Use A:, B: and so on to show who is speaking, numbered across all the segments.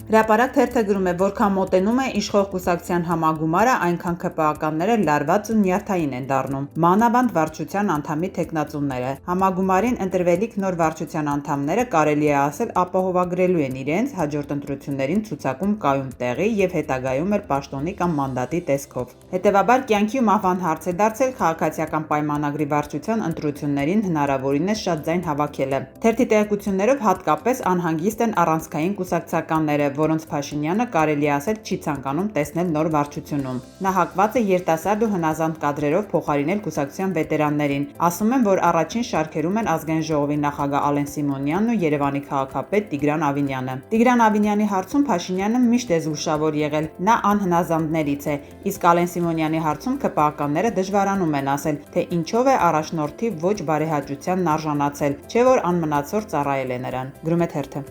A: Հրապարակ թերթը գրում է, որքան մոտենում է իշխող կուսակցության համագումարը, այնքան ՔՊԱ-ականները լարված ու նյարդային են դառնում։ Մանավանդ վարչության անդամի թեկնածուները։ Համագումարին ընտրվելիք նոր վարչության անդամները կարելի է ասել ապահովագրելու են իրենց հաջորդ ընտրություններին ցուցակում կայուն տեղի եւ հետագայում էլ պաշտոնի կամ մանդատի տեսքով։ Հետևաբար կյանքի ու մահվան հարց է դարձել քաղաքացիական պայմանագրի վարչության ընտրություններին հնարավորինս շատ ձայն հավաքելը։ Թերթի տեղեկություններով հատկապես անհանգիստ են առանցքային կուսակցականները, որոնց Փաշինյանը կարելի ասել չի ցանկանում տեսնել նոր վարչությունում։ Նա հակված է երիտասարդ ու հնազանդ կադրերով փոխարինել կուսակցության վետերաններին։ Ասում են, որ առաջին շարքերում են Ազգային ժողովի նախագահ Ալեն Սիմոնյանն ու Երևանի քաղաքապետ Տիգրան Ավինյանը։ Տիգրան Ավինյանի հարցում Փաշինյանը միշտ է զգուշավոր եղել, նա անհնազանդներից է, իսկ Ալեն Սիմոնյանի հարցում ՔՊԱ-ականները դժվարանում են ասել, թե ինչով է առաջնորդի ոչ բարեհաճությանն արժանացել, չէ՞ որ անմնացոր ծառայել է նրան։ Գրում է թերթը։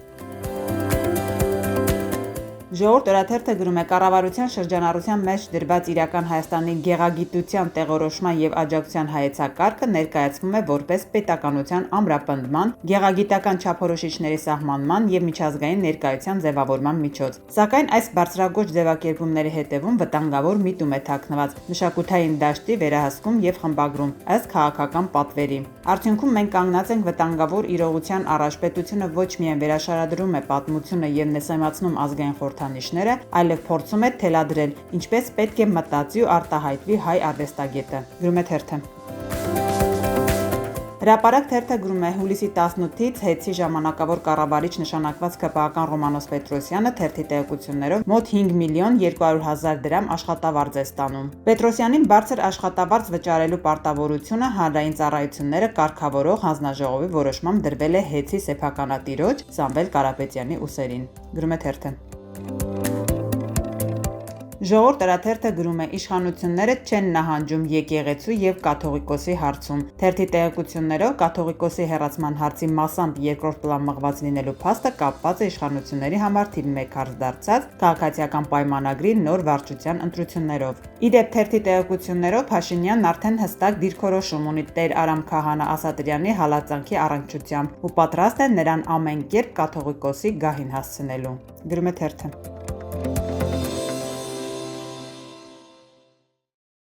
A: Ժողովուրդ օրաթերթը գրում է, կառավարության շրջանառության մեջ դրված իրական Հայաստանի գեղագիտության տեղորոշման եւ աջակցության հայեցակարգը ներկայացվում է որպես պետականության ամրապնդման, գեղագիտական չափորոշիչների սահմանման եւ միջազգային ներկայության ձևավորման միջոց։ Սակայն այս բարձրագույն ձևակերպումների հետևում վտանգավոր միտում է թաքնված՝ մշակութային դաշտի վերահսկում եւ խմբագրում, ըստ քաղաքական պատվերի։ Արդյունքում մենք կանգնած ենք վտանգավոր իրողության առաջ։ Պետությունը ոչ միայն վերաշարադրում է պատմությունը եւ նսեմացնում ազգային խորհրդանիշները, այլև փորձում է թելադրել, ինչպես պետք է մտածի ու արտահայտվի հայ արվեստագետը։ Գրում է թերթը։ Հրապարակ թերթը գրում է, հուլիսի 18-ից ՀԵՑ-ի ժամանակավոր կառավարիչ նշանակված ՔՊԱ-ական Ռոմանոս Պետրոսյանը թերթի տեղեկություններով մոտ 5 միլիոն 200 հազար դրամ աշխատավարձ է ստանում։ Պետրոսյանին բարձր աշխատավարձ վճարելու պարտավորությունը հանրային ծառայությունները կարգավորող հանձնաժողովի որոշմամբ դրվել է ՀԵՑ-ի սեփականատիրոջ Սամվել Կարապետյանի ուսերին։ Գրում է թերթը։ Ժողովուրդ օրաթերթը գրում է, իշխանությունները չեն նահանջում եկեղեցու եւ կաթողիկոսի հարցում։ Թերթի տեղեկություններով կաթողիկոսի հեռացման հարցի մասամբ երկրորդ պլան մղված լինելու փաստը կապված է իշխանությունների համար թիվ 1 հարց դարձած քաղաքացիական պայմանագրի նոր վարչության ընտրություններով։ Իդեպ թերթի տեղեկություններով Փաշինյանն արդեն հստակ դիրքորոշում ունի Տեր Արամ Քահանա Ասատրյանի հալածանքի առնչությամբ ու պատրաստ է նրան ամեն կերպ կաթողիկոսի գահին հասցնելու։ Գրում է թերթը։